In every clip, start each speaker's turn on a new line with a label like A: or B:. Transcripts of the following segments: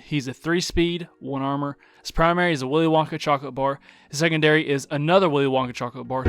A: He's a 3-speed, 1 armor. His primary is a Willy Wonka chocolate bar. His secondary is another Willy Wonka chocolate bar.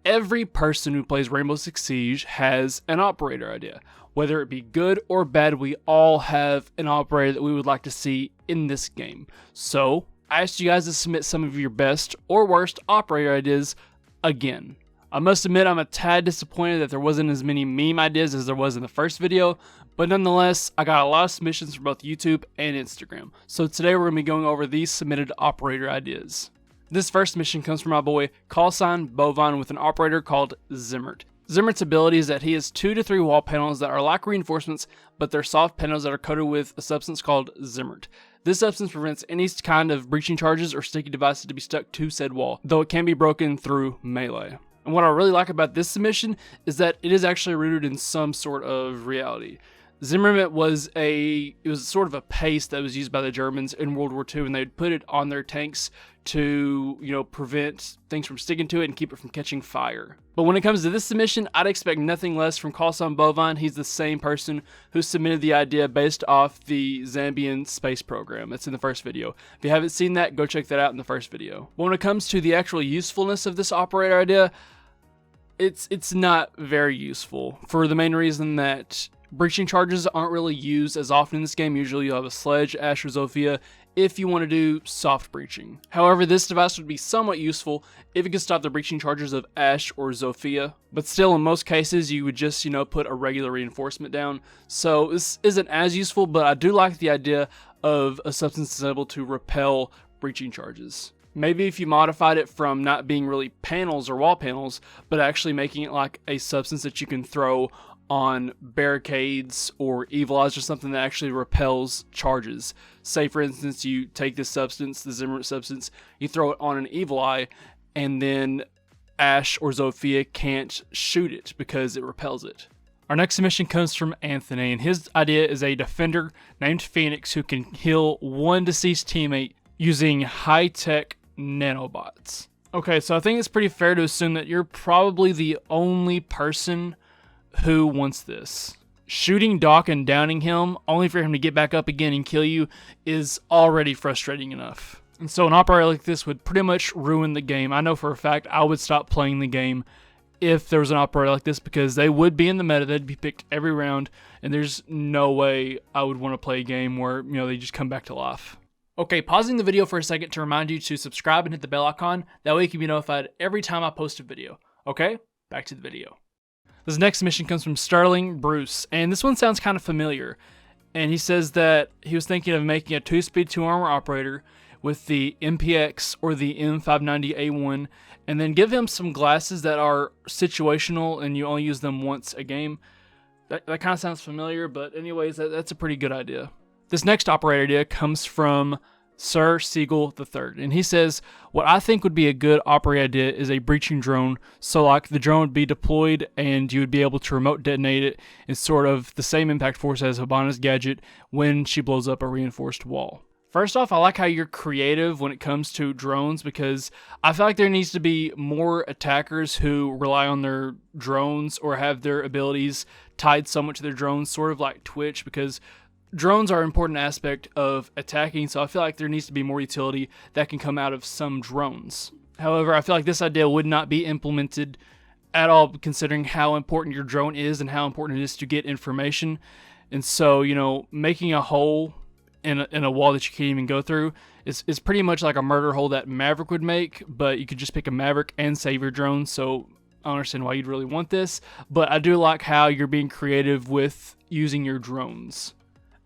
A: Every person who plays Rainbow Six Siege has an operator idea. Whether it be good or bad, we all have an operator that we would like to see in this game. So, I asked you guys to submit some of your best or worst operator ideas again. I must admit I'm a tad disappointed that there wasn't as many meme ideas as there was in the first video, but nonetheless, I got a lot of submissions from both YouTube and Instagram. So today we're going to be going over these submitted operator ideas. This first mission comes from my boy callsign Bovine with an operator called Zimmert. Zimmert's ability is that he has 2 to 3 wall panels that are like reinforcements, but they're soft panels that are coated with a substance called Zimmert. This substance prevents any kind of breaching charges or sticky devices to be stuck to said wall, though it can be broken through melee. And what I really like about this submission is that it is actually rooted in some sort of reality. Zimmerman was sort of a paste that was used by the Germans in World War II, and they'd put it on their tanks to, prevent things from sticking to it and keep it from catching fire. But when it comes to this submission, I'd expect nothing less from callsign Bovine. He's the same person who submitted the idea based off the Zambian space program. That's in the first video. If you haven't seen that, go check that out in the first video. But when it comes to the actual usefulness of this operator idea, it's not very useful for the main reason that breaching charges aren't really used as often in this game. Usually you'll have a Sledge, Ash, or Zofia if you want to do soft breaching. However, this device would be somewhat useful if it could stop the breaching charges of Ash or Zofia. But still, in most cases, you would just, put a regular reinforcement down. So this isn't as useful, but I do like the idea of a substance that's able to repel breaching charges. Maybe if you modified it from not being really panels or wall panels, but actually making it like a substance that you can throw on barricades or evil eyes or something that actually repels charges. Say for instance you take this substance, the Zimmerman substance, you throw it on an evil eye, and then Ash or Zofia can't shoot it because it repels it. Our next submission comes from Anthony, and his idea is a defender named Phoenix who can heal one deceased teammate using high-tech nanobots. Okay, so I think it's pretty fair to assume that you're probably the only person who wants this. Shooting Doc and downing him, only for him to get back up again and kill you, is already frustrating enough. And so an operator like this would pretty much ruin the game. I know for a fact I would stop playing the game if there was an operator like this, because they would be in the meta, they'd be picked every round, and there's no way I would want to play a game where, they just come back to life. Okay, pausing the video for a second to remind you to subscribe and hit the bell icon. That way you can be notified every time I post a video. Okay, back to the video. This next submission comes from Sterling Bruce, and this one sounds kind of familiar. And he says that he was thinking of making a 2-speed 2-armor operator with the MPX or the M590A1, and then give him some glasses that are situational and you only use them once a game. That kind of sounds familiar, but anyways, that's a pretty good idea. This next operator idea comes from Sir Siegel III, and he says, what I think would be a good operator idea is a breaching drone. So like the drone would be deployed and you would be able to remote detonate it in sort of the same impact force as Hibana's gadget when she blows up a reinforced wall. First off, I like how you're creative when it comes to drones, because I feel like there needs to be more attackers who rely on their drones or have their abilities tied somewhat to their drones, sort of like Twitch, because drones are an important aspect of attacking, so I feel like there needs to be more utility that can come out of some drones. However, I feel like this idea would not be implemented at all, considering how important your drone is and how important it is to get information. And so, making a hole in a wall that you can't even go through is pretty much like a murder hole that Maverick would make, but you could just pick a Maverick and save your drone, so I don't understand why you'd really want this, but I do like how you're being creative with using your drones.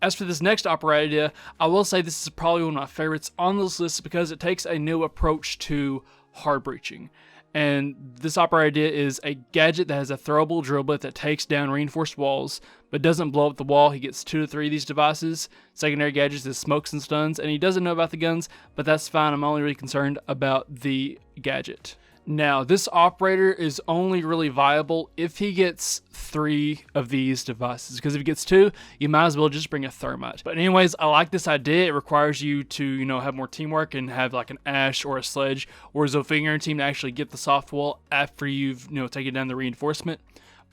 A: As for this next operator idea, I will say this is probably one of my favorites on this list because it takes a new approach to hard breaching. And this operator idea is a gadget that has a throwable drill bit that takes down reinforced walls, but doesn't blow up the wall. He gets 2 to 3 of these devices. Secondary gadgets is smokes and stuns, and he doesn't know about the guns, but that's fine. I'm only really concerned about the gadget. Now, this operator is only really viable if he gets 3 of these devices, because if he gets 2, you might as well just bring a thermite. But anyways, I like this idea. It requires you to, have more teamwork and have like an Ash or a Sledge or a Zofia team to actually get the soft wall after you've, taken down the reinforcement.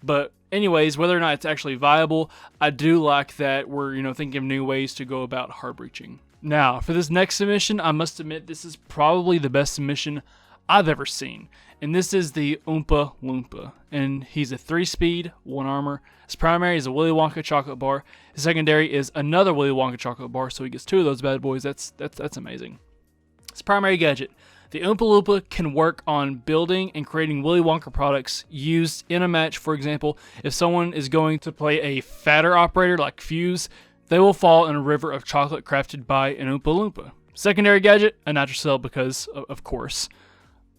A: But anyways, whether or not it's actually viable, I do like that we're, thinking of new ways to go about hard breaching. Now, for this next submission, I must admit this is probably the best submission I've ever seen. And this is the Oompa Loompa. And he's a 3-speed, 1 armor. His primary is a Willy Wonka chocolate bar. His secondary is another Willy Wonka chocolate bar, so he gets 2 of those bad boys. That's amazing. His primary gadget. The Oompa Loompa can work on building and creating Willy Wonka products used in a match. For example, if someone is going to play a fatter operator like Fuse, they will fall in a river of chocolate crafted by an Oompa Loompa. Secondary gadget, a nitrocell because, of course.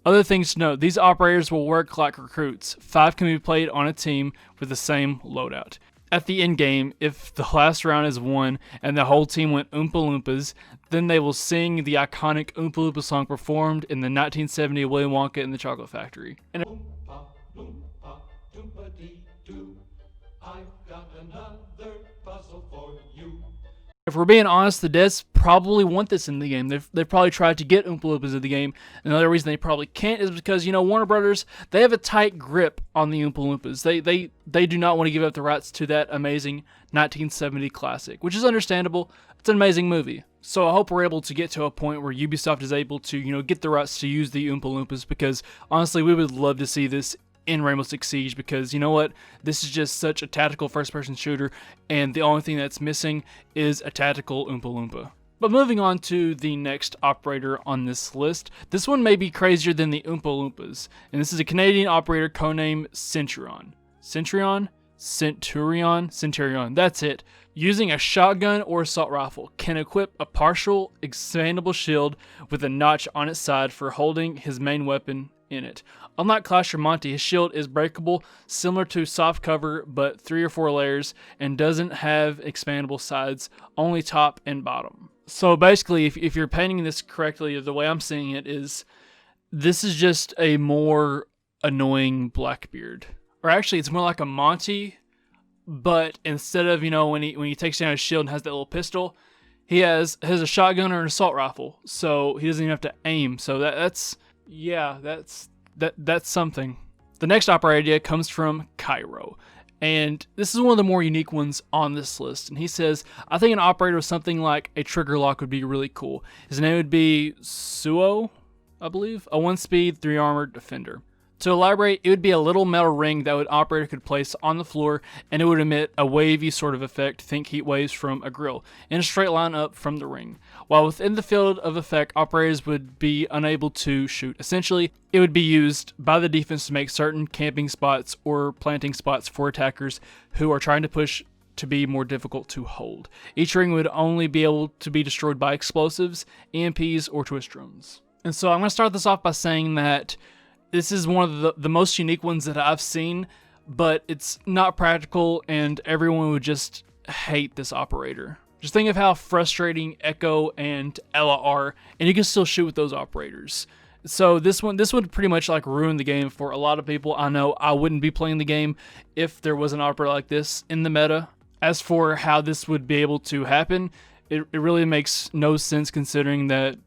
A: Other things to note, these operators will work like recruits. 5 can be played on a team with the same loadout. At the end game, if the last round is won and the whole team went Oompa Loompas, then they will sing the iconic Oompa Loompa song performed in the 1970 Willy Wonka and the Chocolate Factory. And
B: Oompa Loompa PT.2, I've got another puzzle for you.
A: if we're being honest, the devs probably want this in the game. They've probably tried to get Oompa Loompas in the game. Another reason they probably can't is because, Warner Brothers, they have a tight grip on the Oompa Loompas. They do not want to give up the rights to that amazing 1970 classic, which is understandable. It's an amazing movie. So I hope we're able to get to a point where Ubisoft is able to, get the rights to use the Oompa Loompas, because honestly, we would love to see this in Rainbow Six Siege, because you know what, this is just such a tactical first-person shooter, and the only thing that's missing is a tactical Oompa Loompa. But moving on to the next operator on this list, this one may be crazier than the Oompa Loompas, and this is a Canadian operator codenamed Centurion. Centurion, that's it. Using a shotgun or assault rifle, can equip a partial expandable shield with a notch on its side for holding his main weapon in it. Unlike Clash or Monty, his shield is breakable, similar to soft cover, but 3 or 4 layers, and doesn't have expandable sides, only top and bottom. So basically, if you're painting this correctly, the way I'm seeing it is, this is just a more annoying Blackbeard. Or actually, it's more like a Monty, but instead of, when he takes down his shield and has that little pistol, he has a shotgun or an assault rifle, so he doesn't even have to aim. So that's something. The next operator idea comes from Cairo, and this is one of the more unique ones on this list. And he says, I think an operator with something like a trigger lock would be really cool. His name would be Suo, I believe, a 1-speed, 3 armored defender. To elaborate, it would be a little metal ring that an operator could place on the floor, and it would emit a wavy sort of effect, think heat waves from a grill, in a straight line up from the ring. While within the field of effect, operators would be unable to shoot. Essentially, it would be used by the defense to make certain camping spots or planting spots for attackers who are trying to push to be more difficult to hold. Each ring would only be able to be destroyed by explosives, EMPs, or twist drones. And so I'm going to start this off by saying that this is one of the most unique ones that I've seen, but it's not practical, and everyone would just hate this operator. Just think of how frustrating Echo and Ella are, and you can still shoot with those operators. So this would pretty much like ruin the game for a lot of people. I know I wouldn't be playing the game if there was an operator like this in the meta. As for how this would be able to happen, it really makes no sense, considering that,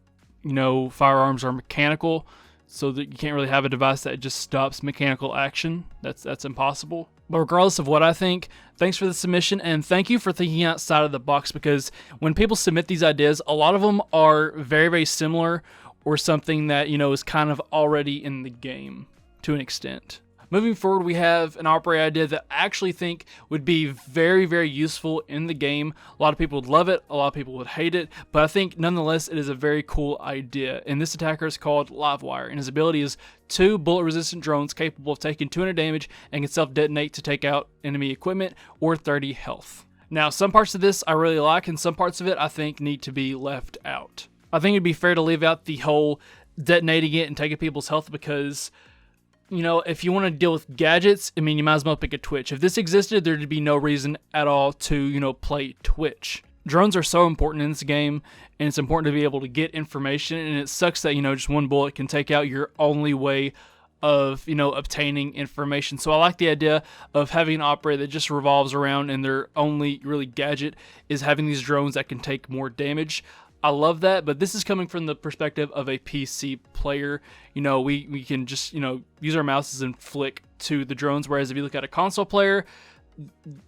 A: firearms are mechanical. So that you can't really have a device that just stops mechanical action. That's impossible. But regardless of what I think, thanks for the submission, and thank you for thinking outside of the box, because when people submit these ideas, a lot of them are very, very similar, or something that, is kind of already in the game to an extent. Moving forward, we have an operator idea that I actually think would be very, very useful in the game. A lot of people would love it, a lot of people would hate it, but I think nonetheless it is a very cool idea. And this attacker is called Livewire, and his ability is 2 bullet-resistant drones capable of taking 200 damage and can self-detonate to take out enemy equipment, or 30 health. Now, some parts of this I really like, and some parts of it I think need to be left out. I think it'd be fair to leave out the whole detonating it and taking people's health, because if you want to deal with gadgets, you might as well pick a Twitch. If this existed, there'd be no reason at all to, play Twitch. Drones are so important in this game, and it's important to be able to get information, and it sucks that, just one bullet can take out your only way of, obtaining information. So I like the idea of having an operator that just revolves around, and their only really gadget is having these drones that can take more damage. I love that, but this is coming from the perspective of a PC player. We can just, use our mouses and flick to the drones, whereas if you look at a console player,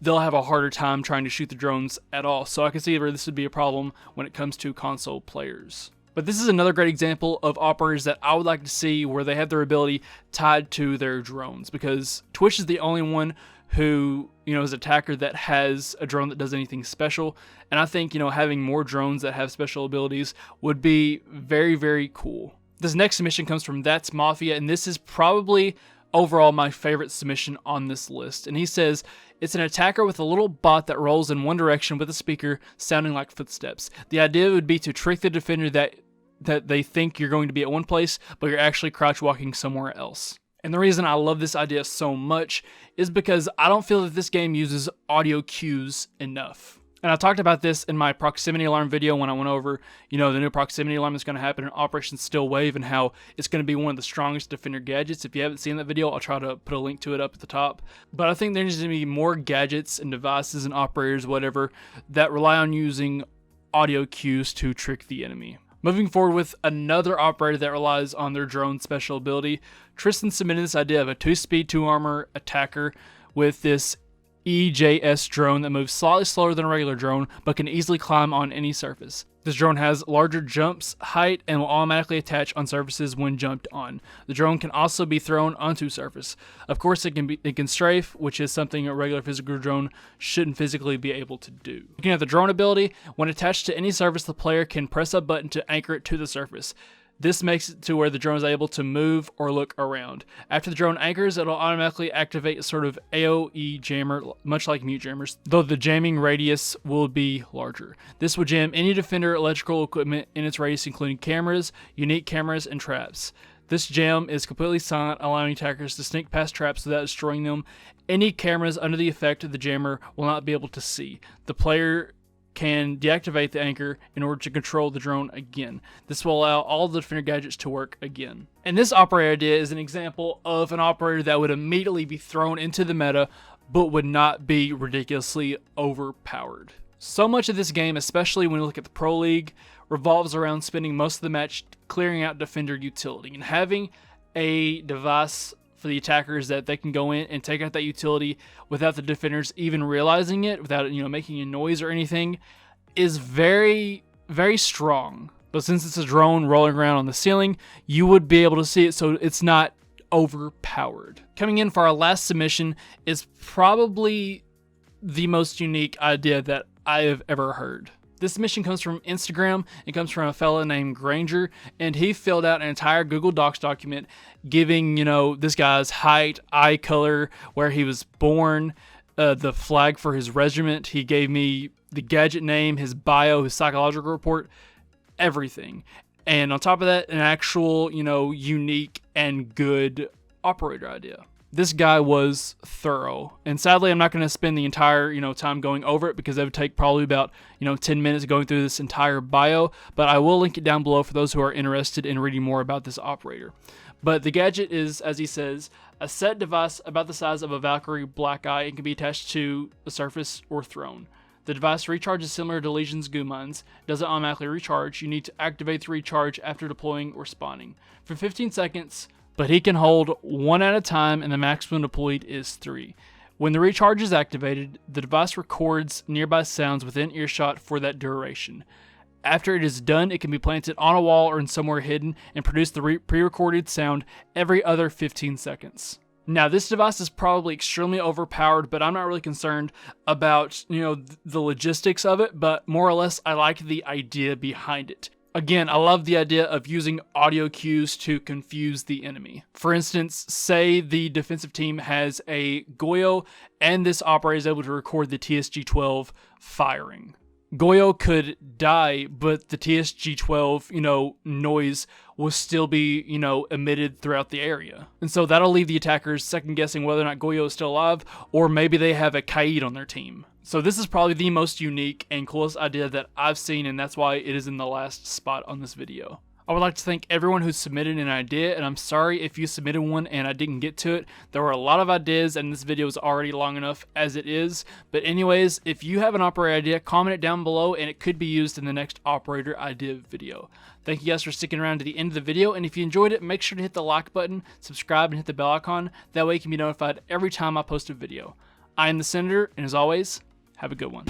A: they'll have a harder time trying to shoot the drones at all. So I can see where this would be a problem when it comes to console players. But this is another great example of operators that I would like to see where they have their ability tied to their drones, because Twitch is the only one who, is an attacker that has a drone that does anything special. And I think, having more drones that have special abilities would be very, very cool. This next submission comes from That's Mafia, and this is probably overall my favorite submission on this list. And he says, it's an attacker with a little bot that rolls in one direction with a speaker sounding like footsteps. The idea would be to trick the defender that they think you're going to be at one place, but you're actually crouch walking somewhere else. And the reason I love this idea so much is because I don't feel that this game uses audio cues enough. And I talked about this in my proximity alarm video when I went over, the new proximity alarm that's going to happen in Operation Still Wave and how it's going to be one of the strongest defender gadgets. If you haven't seen that video, I'll try to put a link to it up at the top. But I think there needs to be more gadgets and devices and operators, whatever, that rely on using audio cues to trick the enemy. Moving forward with another operator that relies on their drone special ability, Tristan submitted this idea of a 2-speed, 2-armor attacker with this EJS drone that moves slightly slower than a regular drone, but can easily climb on any surface. This drone has larger jumps, height, and will automatically attach on surfaces when jumped on. The drone can also be thrown onto surface. Of course, it can strafe, which is something a regular physical drone shouldn't physically be able to do. Looking at the drone ability, when attached to any surface, the player can press a button to anchor it to the surface. This makes it to where the drone is able to move or look around. After the drone anchors, it'll automatically activate a sort of AoE jammer, much like mute jammers, though the jamming radius will be larger. This will jam any defender electrical equipment in its radius, including cameras, unique cameras, and traps. This jam is completely silent, allowing attackers to sneak past traps without destroying them. Any cameras under the effect of the jammer will not be able to see. The player can deactivate the anchor in order to control the drone again. This will allow all the defender gadgets to work again. And this operator idea is an example of an operator that would immediately be thrown into the meta, but would not be ridiculously overpowered. So much of this game, especially when you look at the Pro League, revolves around spending most of the match clearing out defender utility, and having a device for the attackers that they can go in and take out that utility without the defenders even realizing it, without making a noise or anything, is very, very strong. But since it's a drone rolling around on the ceiling, you would be able to see it, so it's not overpowered. Coming in for our last submission is probably the most unique idea that I have ever heard. This submission comes from Instagram. It comes from a fella named Granger, and he filled out an entire Google Docs document giving, this guy's height, eye color, where he was born, the flag for his regiment. He gave me the gadget name, his bio, his psychological report, everything. And on top of that, an actual, unique and good operator idea. This guy was thorough, and sadly I'm not going to spend the entire time going over it, because it would take probably about 10 minutes going through this entire bio, but I will link it down below for those who are interested in reading more about this operator. But the gadget is, as he says, a set device about the size of a Valkyrie Black Eye and can be attached to a surface or thrown. The device recharges similar to Legion's goo mines. Doesn't automatically recharge. You need to activate the recharge after deploying or spawning for 15 seconds. But he can hold one at a time, and the maximum deployed is 3. When the recharge is activated, the device records nearby sounds within earshot for that duration. After it is done, it can be planted on a wall or in somewhere hidden and produce the pre-recorded sound every other 15 seconds. Now, this device is probably extremely overpowered, but I'm not really concerned about, the logistics of it, but more or less I like the idea behind it. Again, I love the idea of using audio cues to confuse the enemy. For instance, say the defensive team has a Goyo and this operator is able to record the TSG-12 firing. Goyo could die, but the TSG-12, noise will still be, emitted throughout the area. And so that'll leave the attackers second guessing whether or not Goyo is still alive, or maybe they have a Kaid on their team. So this is probably the most unique and coolest idea that I've seen, and that's why it is in the last spot on this video. I would like to thank everyone who submitted an idea, and I'm sorry if you submitted one and I didn't get to it. There were a lot of ideas, and this video is already long enough as it is. But anyways, if you have an operator idea, comment it down below, and it could be used in the next operator idea video. Thank you guys for sticking around to the end of the video, and if you enjoyed it, make sure to hit the like button, subscribe, and hit the bell icon. That way you can be notified every time I post a video. I am the Senator, and as always, have a good one.